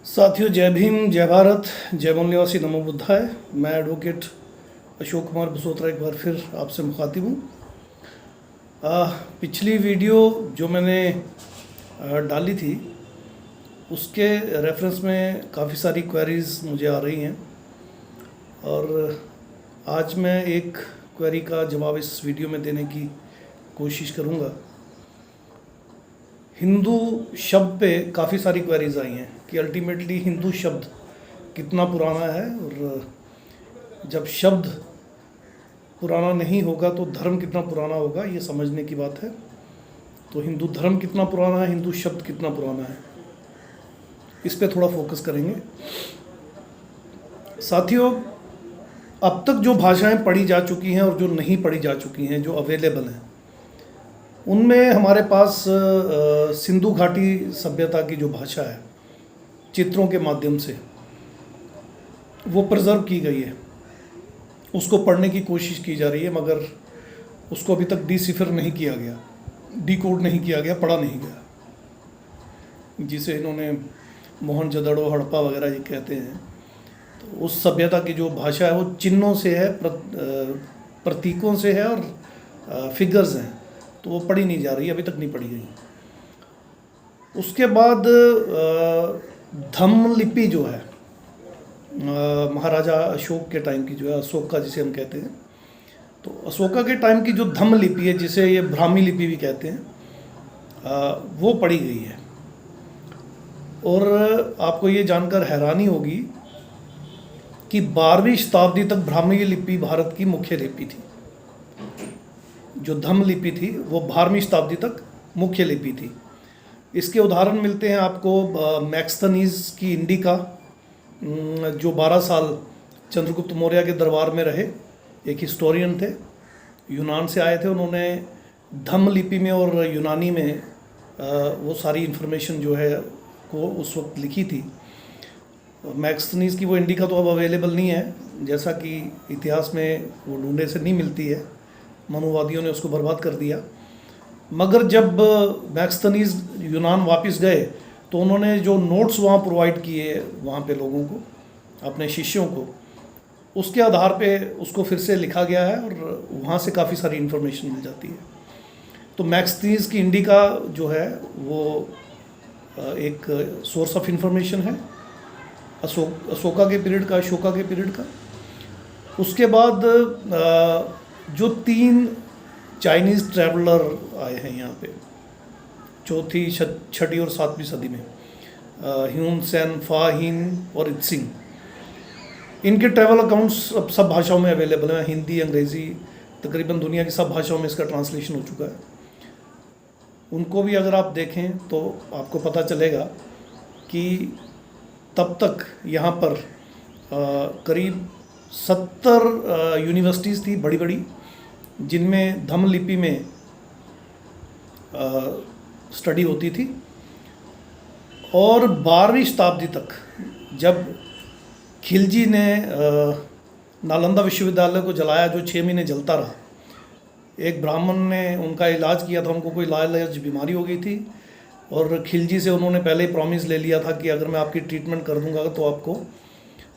साथियों, जय भीम, जय भारत, जय मूल्यवासी, नमो बुद्धाय। मैं एडवोकेट अशोक कुमार बसोत्रा एक बार फिर आपसे मुखातिब हूँ। पिछली वीडियो जो मैंने डाली थी उसके रेफरेंस में काफ़ी सारी क्वेरीज़ मुझे आ रही हैं और आज मैं एक क्वेरी का जवाब इस वीडियो में देने की कोशिश करूँगा। हिंदू शब्द पे काफ़ी सारी क्वेरीज आई हैं कि अल्टीमेटली हिंदू शब्द कितना पुराना है, और जब शब्द पुराना नहीं होगा तो धर्म कितना पुराना होगा, ये समझने की बात है। तो हिंदू धर्म कितना पुराना है, हिंदू शब्द कितना पुराना है, इस पे थोड़ा फोकस करेंगे। साथियों, अब तक जो भाषाएं पढ़ी जा चुकी हैं और जो नहीं पढ़ी जा चुकी हैं, जो अवेलेबल हैं, उनमें हमारे पास सिंधु घाटी सभ्यता की जो भाषा है चित्रों के माध्यम से वो प्रिजर्व की गई है, उसको पढ़ने की कोशिश की जा रही है, मगर उसको अभी तक डिसिफर नहीं किया गया, डिकोड नहीं किया गया, पढ़ा नहीं गया, जिसे इन्होंने मोहनजोदड़ो, हड़प्पा वगैरह ये कहते हैं। तो उस सभ्यता की जो भाषा है वो चिन्हों से है, प्रतीकों से है और फिगर्स हैं, तो वो पढ़ी नहीं जा रही, अभी तक नहीं पढ़ी गई। उसके बाद धम्म लिपि जो है महाराजा अशोक के टाइम की, जो है अशोका जिसे हम कहते हैं, तो अशोका के टाइम की जो धम्म लिपि है, जिसे ये ब्राह्मी लिपि भी कहते हैं, वो पढ़ी गई है। और आपको ये जानकर हैरानी होगी कि 12वीं शताब्दी तक ब्राह्मी लिपि भारत की मुख्य लिपि थी। जो धम्म लिपि थी वो 12वीं शताब्दी तक मुख्य लिपि थी। इसके उदाहरण मिलते हैं आपको मैक्स्थनीज की इंडिका, जो 12 साल चंद्रगुप्त मौर्य के दरबार में रहे, एक हिस्टोरियन थे, यूनान से आए थे। उन्होंने धम्म लिपि में और यूनानी में वो सारी इन्फॉर्मेशन जो है को उस वक्त लिखी थी। मैक्स्थनीज की वो इंडिका तो अब अवेलेबल नहीं है, जैसा कि इतिहास में वो ढूंढने से नहीं मिलती है, मनुवादियों ने उसको बर्बाद कर दिया। मगर जब मैक्स्थनीज यूनान वापस गए तो उन्होंने जो नोट्स वहाँ प्रोवाइड किए वहाँ पे लोगों को, अपने शिष्यों को, उसके आधार पे उसको फिर से लिखा गया है और वहाँ से काफ़ी सारी इन्फॉर्मेशन मिल जाती है। तो मैक्स्थनीज की इंडिका जो है वो एक सोर्स ऑफ इंफॉर्मेशन है अशोका के पीरियड का। उसके बाद जो 3 चाइनीज़ ट्रैवलर आए हैं यहाँ पे, चौथी, छठी और 7वीं सदी में, ह्यून सेन, फा हिन और इत्सिंग, इनके ट्रैवल अकाउंट्स अब सब भाषाओं में अवेलेबल हैं, हिंदी, अंग्रेज़ी, तकरीबन दुनिया की सब भाषाओं में इसका ट्रांसलेशन हो चुका है। उनको भी अगर आप देखें तो आपको पता चलेगा कि तब तक यहाँ पर करीब 70 यूनिवर्सिटीज़ थी बड़ी बड़ी, जिनमें धम्म लिपि में स्टडी होती थी। और 12वीं शताब्दी तक जब खिलजी ने नालंदा विश्वविद्यालय को जलाया, जो 6 महीने जलता रहा, एक ब्राह्मण ने उनका इलाज किया था, उनको कोई लाइलाज बीमारी हो गई थी, और खिलजी से उन्होंने पहले ही प्रॉमिस ले लिया था कि अगर मैं आपकी ट्रीटमेंट कर दूंगा तो आपको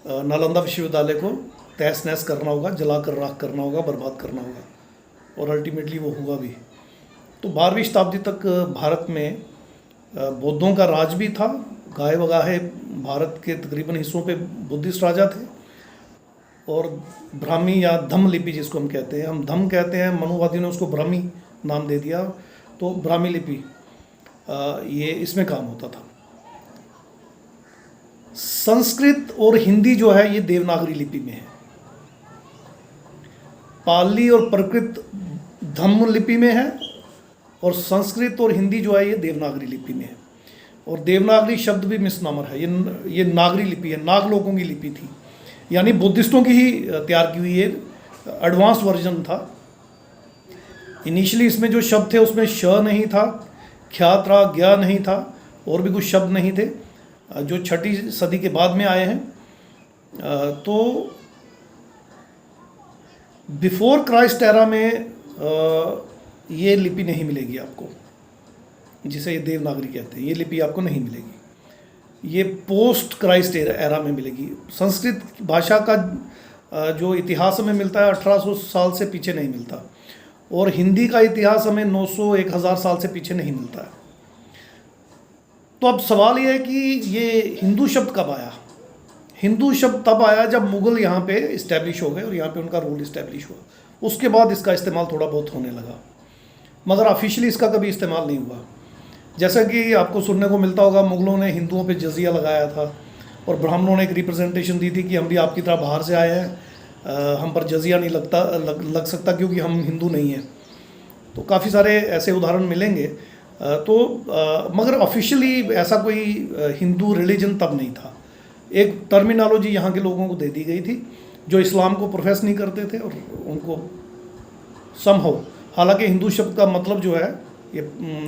नालंदा विश्वविद्यालय को तहस नहस करना होगा, जलाकर राख करना होगा, बर्बाद करना होगा, और अल्टीमेटली वो हुआ भी। तो 12वीं शताब्दी तक भारत में बौद्धों का राज भी था, गाहे बगाहे भारत के तकरीबन हिस्सों पे बुद्धिस्ट राजा थे। और ब्राह्मी या धम्म लिपि जिसको हम कहते हैं, हम धम्म कहते हैं, मनुवादियों ने उसको ब्राह्मी नाम दे दिया, तो ब्राह्मी लिपि ये इसमें काम होता था। संस्कृत और हिंदी जो है ये देवनागरी लिपि में है, पाली और प्राकृत धम्म लिपि में है, और संस्कृत और हिंदी जो है ये देवनागरी लिपि में है। और देवनागरी शब्द भी मिसनामर है, ये नागरी लिपि है, नाग लोगों की लिपि थी, यानी बुद्धिस्टों की ही तैयार की हुई ये एडवांस वर्जन था। इनिशियली इसमें जो शब्द थे उसमें श नहीं था, ख्यात्रा, ज्ञा नहीं था, और भी कुछ शब्द नहीं थे, जो 6ठी सदी के बाद में आए हैं। तो बिफोर क्राइस्ट एरा में ये लिपि नहीं मिलेगी आपको, जिसे ये देवनागरी कहते हैं, ये लिपि आपको नहीं मिलेगी। ये पोस्ट क्राइस्ट एरा में मिलेगी। संस्कृत भाषा का जो इतिहास हमें मिलता है 1800 साल से पीछे नहीं मिलता, और हिंदी का इतिहास हमें 900 1000 साल से पीछे नहीं मिलता है। तो अब सवाल ये है कि ये हिंदू शब्द कब आया। हिंदू शब्द तब आया जब मुग़ल यहाँ पे इस्टेब्लिश हो गए और यहाँ पे उनका रूल इस्टेब्लिश हुआ, उसके बाद इसका इस्तेमाल थोड़ा बहुत होने लगा, मगर ऑफिशियली इसका कभी इस्तेमाल नहीं हुआ। जैसा कि आपको सुनने को मिलता होगा, मुग़लों ने हिंदुओं पे जजिया लगाया था और ब्राह्मणों ने एक रिप्रेजेंटेशन दी थी कि हम भी आपकी तरह बाहर से आए हैं, हम पर जजिया नहीं लग सकता क्योंकि हम हिंदू नहीं हैं। तो काफ़ी सारे ऐसे उदाहरण मिलेंगे। मगर ऑफिशियली ऐसा कोई हिंदू रिलीजन तब नहीं था। एक टर्मिनोलॉजी यहाँ के लोगों को दे दी गई थी जो इस्लाम को प्रोफेस नहीं करते थे, और उनको समहाउ, हालांकि हिंदू शब्द का मतलब जो है ये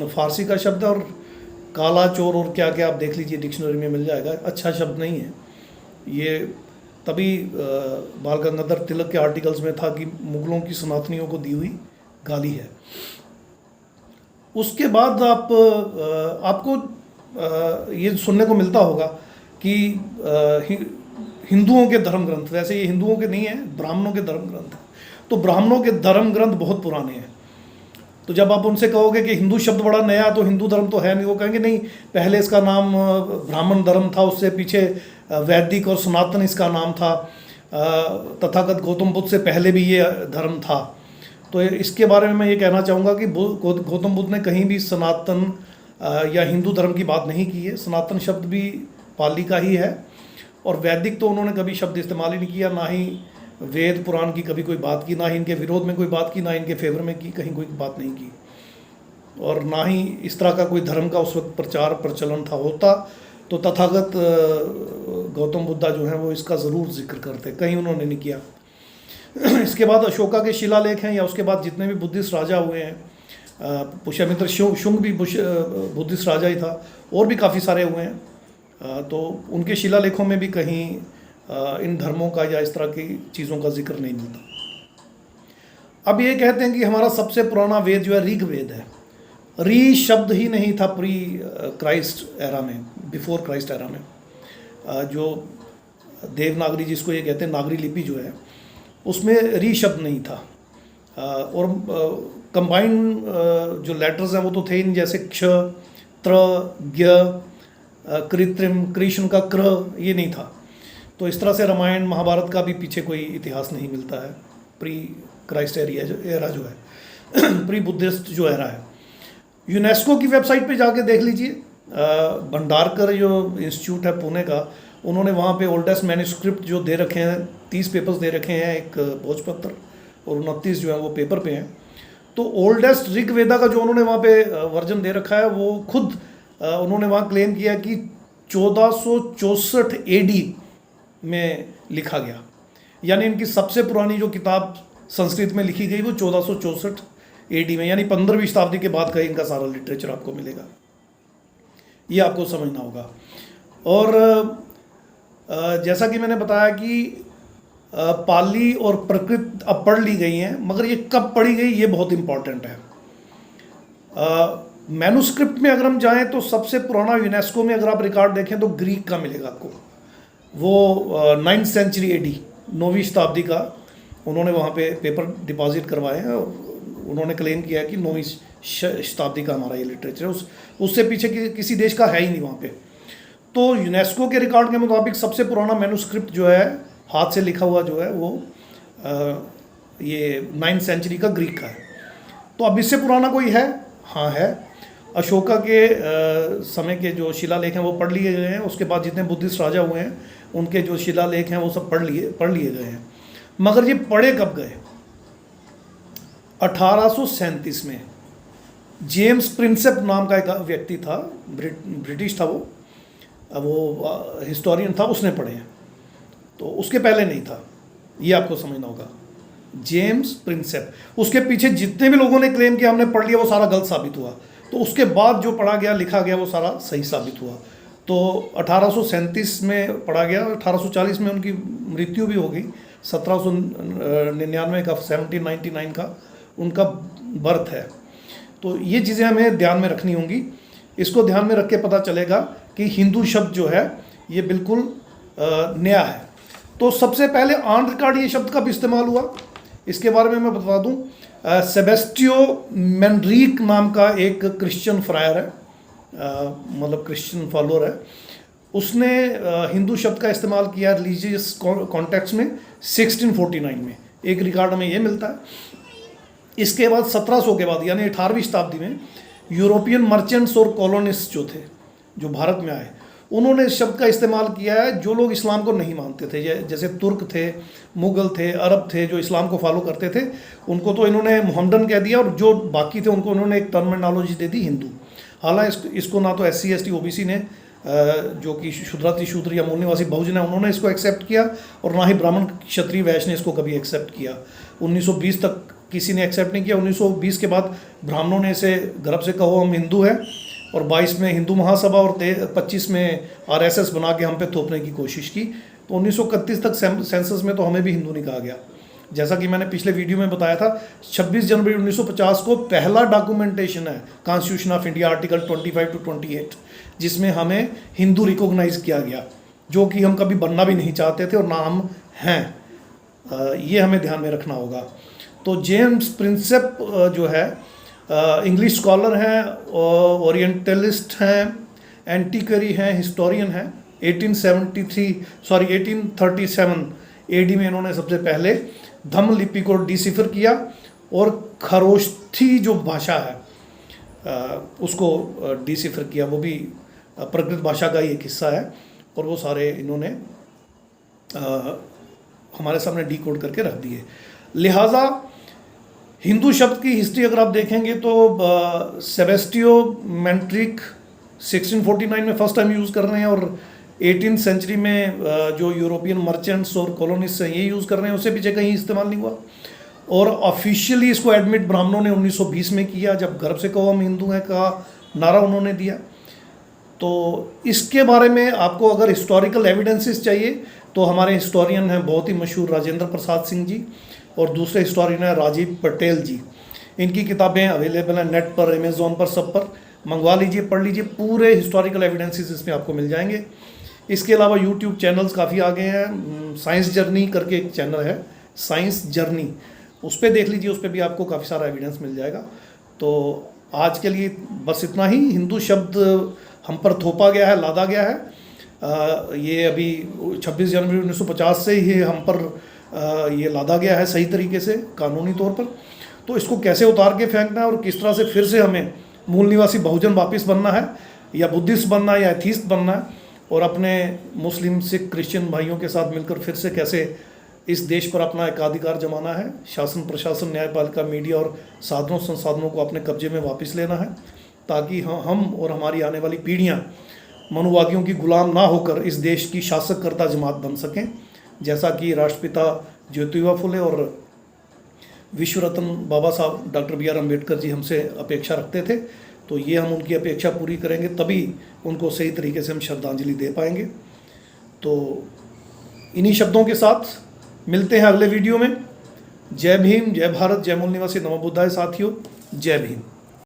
फारसी का शब्द है, और काला चोर और क्या क्या आप देख लीजिए, डिक्शनरी में मिल जाएगा, अच्छा शब्द नहीं है ये। तभी बाल गंगाधर तिलक के आर्टिकल्स में था कि मुग़लों की सनातनियों को दी हुई गाली है। उसके बाद आपको ये सुनने को मिलता होगा कि हिंदुओं के धर्म ग्रंथ, वैसे ये हिंदुओं के नहीं है, ब्राह्मणों के धर्म ग्रंथ हैं। तो ब्राह्मणों के धर्म ग्रंथ बहुत पुराने हैं। तो जब आप उनसे कहोगे कि हिंदू शब्द बड़ा नया, तो हिंदू धर्म तो है नहीं, वो कहेंगे नहीं, पहले इसका नाम ब्राह्मण धर्म था, उससे पीछे वैदिक और सनातन इसका नाम था, तथागत गौतम बुद्ध से पहले भी ये धर्म था। तो इसके बारे में मैं ये कहना चाहूँगा कि गौतम बुद्ध ने कहीं भी सनातन या हिंदू धर्म की बात नहीं की है। सनातन शब्द भी पाली का ही है, और वैदिक तो उन्होंने कभी शब्द इस्तेमाल ही नहीं किया, ना ही वेद पुराण की कभी कोई बात की, ना ही इनके विरोध में कोई बात की, ना इनके फेवर में की, कहीं कोई बात नहीं की, और ना ही इस तरह का कोई धर्म का उस वक्त प्रचार प्रचलन था। होता तो तथागत गौतम बुद्धा जो है वो इसका ज़रूर जिक्र करते, कहीं उन्होंने नहीं किया। इसके बाद अशोका के शिलालेख हैं, या उसके बाद जितने भी बुद्धिस्ट राजा हुए हैं, पुष्यमित्र शुंग भी बुद्धिस्ट राजा ही था, और भी काफ़ी सारे हुए हैं, तो उनके शिलालेखों में भी कहीं इन धर्मों का या इस तरह की चीज़ों का जिक्र नहीं मिलता। अब ये कहते हैं कि हमारा सबसे पुराना वेद जो है ऋग वेद है। री शब्द ही नहीं था प्री क्राइस्ट एरा में, बिफोर क्राइस्ट एरा में। जो देवनागरी जिसको ये कहते हैं, नागरी लिपि जो है, उसमें री शब्द नहीं था, और कंबाइंड जो लेटर्स हैं वो तो थे, जैसे क्ष, त्र, ज्ञ, कृत्रिम, कृष्ण का क्र, ये नहीं था। तो इस तरह से रामायण महाभारत का भी पीछे कोई इतिहास नहीं मिलता है। प्री क्राइस्ट एरा जो है, प्री बुद्धिस्ट जो एरा है। यूनेस्को की वेबसाइट पे जाके देख लीजिए, भंडारकर जो इंस्टीट्यूट है पुणे का, उन्होंने वहाँ पे ओल्डेस्ट मैन्युस्क्रिप्ट जो दे रखे हैं, 30 पेपर्स दे रखे हैं, एक भोजपत्र, और 29 जो है वो पेपर पे हैं। तो ओल्डेस्ट ऋग वेदा का जो उन्होंने वहाँ पे वर्जन दे रखा है, वो खुद उन्होंने वहाँ क्लेम किया कि 1464 AD में लिखा गया। यानी इनकी सबसे पुरानी जो किताब संस्कृत में लिखी गई वो 1464 AD में, यानी 15वीं शताब्दी के बाद का इनका सारा लिटरेचर आपको मिलेगा। ये आपको समझना होगा। और जैसा कि मैंने बताया कि पाली और प्रकृत अब पढ़ ली गई हैं, मगर ये कब पढ़ी गई ये बहुत इम्पॉर्टेंट है। मैन्युस्क्रिप्ट में अगर हम जाएं तो सबसे पुराना यूनेस्को में अगर आप रिकॉर्ड देखें तो ग्रीक का मिलेगा आपको। वो 9th सेंचुरी AD, 9वीं शताब्दी का उन्होंने वहाँ पे पेपर डिपॉजिट करवाए हैं, और उन्होंने क्लेम किया है कि 9वीं शताब्दी का हमारा ये लिटरेचर है। उससे पीछे किसी देश का है ही नहीं वहाँ पे। तो यूनेस्को के रिकॉर्ड के मुताबिक सबसे पुराना मैन्युस्क्रिप्ट जो है, हाथ से लिखा हुआ जो है, वो ये 9th सेंचुरी का ग्रीक का है। तो अब इससे पुराना कोई है? हाँ है। अशोका के समय के जो शिलालेख हैं वो पढ़ लिए गए हैं। उसके बाद जितने बुद्धिस्ट राजा हुए हैं उनके जो शिलालेख हैं वो सब पढ़ लिए गए हैं। मगर ये पढ़े कब गए? 1837 में जेम्स प्रिंसेप नाम का एक व्यक्ति था, ब्रिटिश था वो हिस्टोरियन था, उसने पढ़े हैं। तो उसके पहले नहीं था, ये आपको समझना होगा। जेम्स प्रिंसेप, उसके पीछे जितने भी लोगों ने क्लेम किया हमने पढ़ लिया, वो सारा गलत साबित हुआ। तो उसके बाद जो पढ़ा गया, लिखा गया, वो सारा सही साबित हुआ। तो 1837 में पढ़ा गया, 1840 में उनकी मृत्यु भी हो गई। 1799 का 1799 का उनका बर्थ है। तो ये चीज़ें हमें ध्यान में रखनी होंगी। इसको ध्यान में रख के पता चलेगा कि हिंदू शब्द जो है ये बिल्कुल नया है। तो सबसे पहले ऑन रिकॉर्ड ये शब्द कब इस्तेमाल हुआ, इसके बारे में मैं बता दूं। सेबेस्टियो मैनरीक नाम का एक क्रिश्चियन फ्रायर है, मतलब क्रिश्चियन फॉलोअर है, उसने हिंदू शब्द का इस्तेमाल किया रिलीजियस कॉन्टेक्स्ट में 1649 में, एक रिकॉर्ड में ये मिलता है। इसके बाद 1700 के बाद यानी 18वीं शताब्दी में यूरोपियन मर्चेंट्स और कॉलोनिस्ट जो थे, जो भारत में आए, उन्होंने इस शब्द का इस्तेमाल किया है जो लोग इस्लाम को नहीं मानते थे, जैसे तुर्क थे, मुगल थे, अरब थे, जो इस्लाम को फॉलो करते थे, उनको तो इन्होंने मोहम्मदन कह दिया, और जो बाकी थे उनको उन्होंने एक टर्मिनोलॉजी दे दी हिंदू। हालांकि इसको ना तो SC ST OBC ने, जो कि शूद्राति शूद्र या मूल निवासी बहुजन है, उन्होंने इसको एक्सेप्ट किया, और ना ही ब्राह्मण क्षत्रिय वैश्य ने इसको कभी एक्सेप्ट किया। 1920 तक किसी ने एक्सेप्ट नहीं किया। 1920 के बाद ब्राह्मणों ने इसे गर्व से कहो हम हिंदू हैं, और 22 में हिंदू महासभा और 25 में RSS बना के हम पे थोपने की कोशिश की। तो 1931 तक सेंसस में तो हमें भी हिंदू नहीं कहा गया। जैसा कि मैंने पिछले वीडियो में बताया था, 26 जनवरी 1950 को पहला डॉक्यूमेंटेशन है constitution of India article 25 to 28, जिसमें हमें हिंदू रिकॉग्नाइज किया गया, जो कि हम कभी बनना भी नहीं चाहते थे और ना हम हैं। ये हमें ध्यान में रखना होगा। तो जेम्स प्रिंसेप जो है इंग्लिश स्कॉलर हैं, ओरिएंटलिस्ट हैं, एंटीक्वेरी हैं, हिस्टोरियन हैं। 1837 AD में इन्होंने सबसे पहले धम्म लिपि को डिसिफर किया, और खरोष्ठी जो भाषा है उसको डिसिफर किया, वो भी प्राकृत भाषा का ही एक हिस्सा है, और वो सारे इन्होंने हमारे सामने डिकोड करके रख दिए। लिहाजा हिंदू शब्द की हिस्ट्री अगर आप देखेंगे तो सेबेस्टियो मैनरीक 1649 में फर्स्ट टाइम यूज़ कर रहे हैं, और 18th सेंचुरी में जो यूरोपियन मर्चेंट्स और कॉलोनिस्ट हैं ये यूज़ कर रहे हैं, उससे पीछे कहीं इस्तेमाल नहीं हुआ। और ऑफिशियली इसको एडमिट ब्राह्मणों ने 1920 में किया, जब गर्व से कहो हम हिंदू हैं का नारा उन्होंने दिया। तो इसके बारे में आपको अगर हिस्टोरिकल एविडेंसेस चाहिए तो हमारे हिस्टोरियन हैं बहुत ही मशहूर राजेंद्र प्रसाद सिंह जी, और दूसरे हिस्टोरियन हैं राजीव पटेल जी। इनकी किताबें अवेलेबल हैं नेट पर, अमेज़ॉन पर, सब पर मंगवा लीजिए, पढ़ लीजिए, पूरे हिस्टोरिकल एविडेंसेस इसमें आपको मिल जाएंगे। इसके अलावा यूट्यूब चैनल्स काफ़ी आगे हैं। साइंस जर्नी करके एक चैनल है, साइंस जर्नी, उस पर देख लीजिए, उस पर भी आपको काफ़ी सारा एविडेंस मिल जाएगा। तो आज के लिए बस इतना ही। हिंदू शब्द हम पर थोपा गया है, लादा गया है। ये अभी 26 जनवरी 1950 से ही हम पर ये लादा गया है सही तरीके से, कानूनी तौर पर। तो इसको कैसे उतार के फेंकना है और किस तरह से फिर से हमें मूल निवासी बहुजन वापस बनना है, या बुद्धिस्ट बनना है, या एथीस्ट बनना है, और अपने मुस्लिम सिख क्रिश्चियन भाइयों के साथ मिलकर फिर से कैसे इस देश पर अपना एकाधिकार जमाना है, शासन प्रशासन न्यायपालिका मीडिया और साधनों संसाधनों को अपने कब्जे में वापस लेना है, ताकि हम और हमारी आने वाली पीढ़ियां मनुवादियों की गुलाम ना होकर इस देश की शासककर्ता जमात बन सकें, जैसा कि राष्ट्रपिता ज्योतिबा फुले और विश्व रत्न बाबा साहब डॉक्टर BR अम्बेडकर जी हमसे अपेक्षा रखते थे। तो ये हम उनकी अपेक्षा पूरी करेंगे, तभी उनको सही तरीके से हम श्रद्धांजलि दे पाएंगे। तो इन्हीं शब्दों के साथ मिलते हैं अगले वीडियो में। जय भीम, जय भारत, जय मूल निवासी, नमो बुद्धाय साथियों, जय भीम।